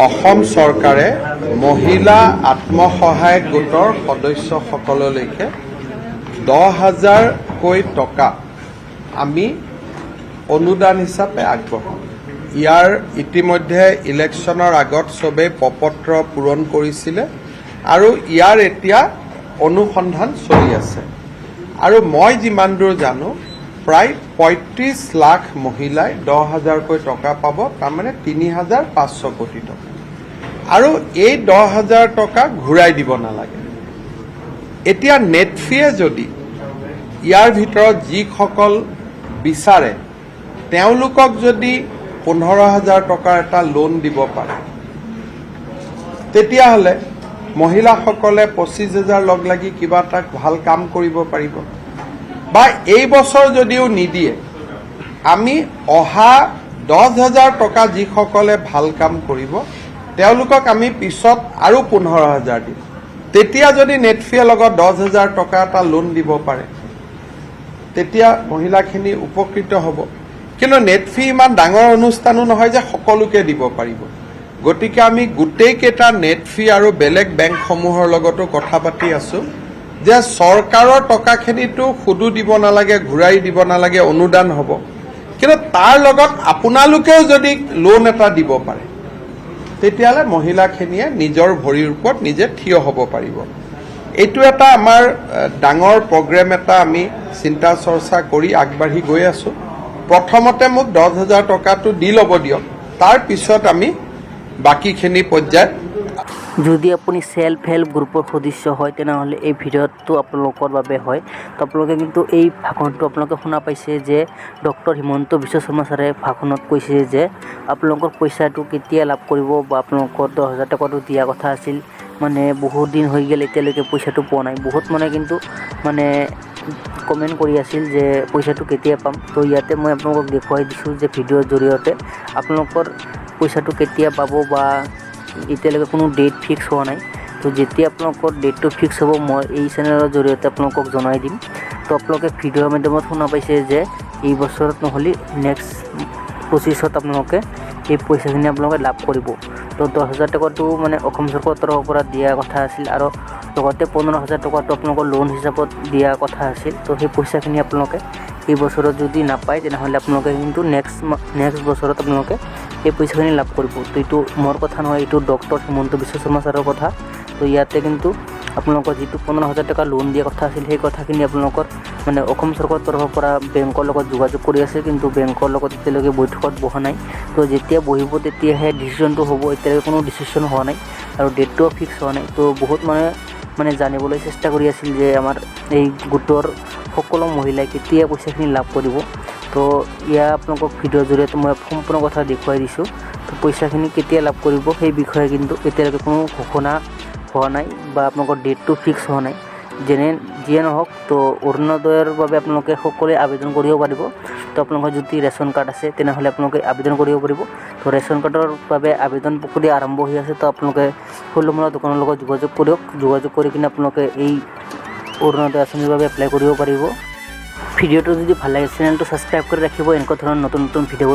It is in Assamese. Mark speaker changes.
Speaker 1: অসম চৰকাৰে মহিলা আত্মসহায়ক গোটৰ সদস্যসকললৈকে 10,000কৈ টকা আমি অনুদান হিচাপে আগবঢ়াম। ইয়াৰ ইতিমধ্যে ইলেকশ্যনৰ আগত সবেই প্ৰপত্ৰ পূৰণ কৰিছিলে আৰু ইয়াৰ এতিয়া অনুসন্ধান চলি আছে। আৰু মই যিমান দূৰ জানো প্ৰায় 35 লাখ মহিলাই 10,000কৈ টকা পাব, তাৰমানে 3,500 কোটি টকা। আৰু এই 10,000 টকা ঘূৰাই দিব নালাগে। এতিয়া নেটফিয়ে যদি ইয়াৰ ভিতৰত যিসকল বিচাৰে তেওঁলোকক যদি 15,000 টকাৰ এটা লোন দিব পাৰে, তেতিয়াহ'লে মহিলাসকলে 25,000 লগ লাগি কিবা এটা ভাল কাম কৰিব পাৰিব। বা এই বছৰ যদিও নিদিয়ে, আমি অহা 10,000 টকা যিসকলে ভাল কাম কৰিব তেওঁলোকক আমি পিছত আৰু 15,000 দিম। তেতিয়া যদি নেটফিয়ে লগত 10,000 টকা এটা লোন দিব পাৰে, তেতিয়া মহিলাখিনি উপকৃত হ'ব। কিন্তু নেটফি ইমান ডাঙৰ অনুষ্ঠানো নহয় যে সকলোকে দিব পাৰিব। গতিকে আমি গোটেইকেইটা নেটফি আৰু বেলেগ বেংকসমূহৰ লগতো কথা পাতি আছো যে চৰকাৰৰ টকাখিনিতো সুদো দিব নালাগে, ঘূৰাই দিব নালাগে, অনুদান হ'ব। কিন্তু তাৰ লগত আপোনালোকেও যদি লোন এটা দিব পাৰে, তেতিয়াহ'লে মহিলাখিনিয়ে নিজৰ ভৰিৰ ওপৰত নিজে থিয় হ'ব পাৰিব। এইটো এটা আমাৰ ডাঙৰ প্ৰগ্ৰেম এটা আমি চিন্তা চৰ্চা কৰি আগবাঢ়ি গৈ আছো। প্ৰথমতে মোক 10,000 টকাটো দি ল'ব দিয়ক, তাৰ পিছত আমি বাকীখিনি পৰ্যায়ত।
Speaker 2: যদি আপুনি সেলফ হেল্প গ্ৰুপৰ সদস্য হয় তেনেহ'লে এই ভিডিঅ'টো আপোনালোকৰ বাবে হয়। তো আপোনালোকে কিন্তু এই ভাষণটো আপোনালোকে শুনা পাইছে যে ডক্টৰ হিমন্ত বিশ্ব শৰ্মা ছাৰে ভাষণত কৈছে যে আপোনালোকৰ পইচাটো কেতিয়া লাভ কৰিব, বা আপোনালোকৰ 10,000 টকাটো দিয়া কথা আছিল, মানে বহুত দিন হৈ গ'ল এতিয়ালৈকে পইচাটো পোৱা নাই। বহুত কিন্তু কমেণ্ট কৰি আছিল যে পইচাটো কেতিয়া পাম। তো ইয়াতে মই আপোনালোকক দেখুৱাই দিছোঁ যে ভিডিঅ'ৰ জৰিয়তে আপোনালোকৰ পইচাটো কেতিয়া পাব, বা এতিয়ালৈকে কোনো ডেট ফিক্স হোৱা নাই। তো যেতিয়া আপোনালোকৰ ডেটটো ফিক্স হ'ব মই এই চেনেলৰ জৰিয়তে আপোনালোকক জনাই দিম। তো আপোনালোকে ভিডিঅ'ৰ মাধ্যমত শুনা পাইছে যে এই বছৰত নহ'লে নেক্সট 25ত আপোনালোকে এই পইচাখিনি আপোনালোকে লাভ কৰিব। তো 10,000 টকাটো অসম চৰকাৰৰ তৰফৰ পৰা দিয়া কথা আছিল, আৰু লগতে 15,000 টকাটো আপোনালোকৰ লোন হিচাপত দিয়া কথা আছিল। তো সেই পইচাখিনি আপোনালোকে এই বছৰত যদি নাপায় তেনেহ'লে আপোনালোকে কিন্তু নেক্সট বছৰত আপোনালোকে এই পইচাখিনি লাভ কৰিব। তো এইটো মোৰ কথা নহয়, এইটো ডক্টৰ হিমন্ত বিশ্ব শৰ্মা ছাৰৰ কথা। তো ইয়াতে কিন্তু আপোনালোকৰ যিটো 15,000 টকা লোন দিয়া কথা আছিল সেই কথাখিনি আপোনালোকৰ অসম চৰকাৰৰ তৰফৰ পৰা বেংকৰ লগত যোগাযোগ কৰি আছে, কিন্তু বেংকৰ লগত এতিয়ালৈকে বৈঠকত বহা নাই। তো যেতিয়া বহিব তেতিয়াহে ডিচিশ্যনটো হ'ব। এতিয়ালৈকে কোনো ডিচিশ্যন হোৱা নাই আৰু ডেটটোও ফিক্স হোৱা নাই। তো বহুত জানিবলৈ চেষ্টা কৰি আছিল যে আমাৰ এই গোটৰ সকলো মহিলাই কেতিয়া পইচাখিনি লাভ কৰিব। তো ইয়াৰ আপোনালোকক ভিডিঅ'ৰ জৰিয়তে মই সম্পূৰ্ণ কথা দেখুৱাই দিছোঁ। তো পইচাখিনি কেতিয়া লাভ কৰিব সেই বিষয়ে কিন্তু এতিয়ালৈকে কোনো ঘোষণা হোৱা নাই, বা আপোনালোকৰ ডেটটো ফিক্স হোৱা নাই। যিয়ে নহওক, তো অৰুণোদয়ৰ বাবে আপোনালোকে সকলোৱে আবেদন কৰিব পাৰিব। তো আপোনালোকৰ যদি ৰেচন কাৰ্ড আছে তেনেহ'লে আপোনালোকে আবেদন কৰিব পাৰিব। তো ৰেচন কাৰ্ডৰ বাবে আবেদন প্ৰক্ৰিয়া আৰম্ভ হৈ আছে। তো আপোনালোকে সুলমূলা দোকানৰ লগত যোগাযোগ কৰক। যোগাযোগ কৰি কিনে আপোনালোকে এই অৰুণোদয় আঁচনিৰ বাবে এপ্লাই কৰিব পাৰিব। ভিডিঅ'টো যদি ভাল লাগে চেনেলটো ছাবস্ক্ৰাইব কৰি ৰাখিব। এনেকুৱা ধৰণৰ নতুন ভিডিঅ'বোৰ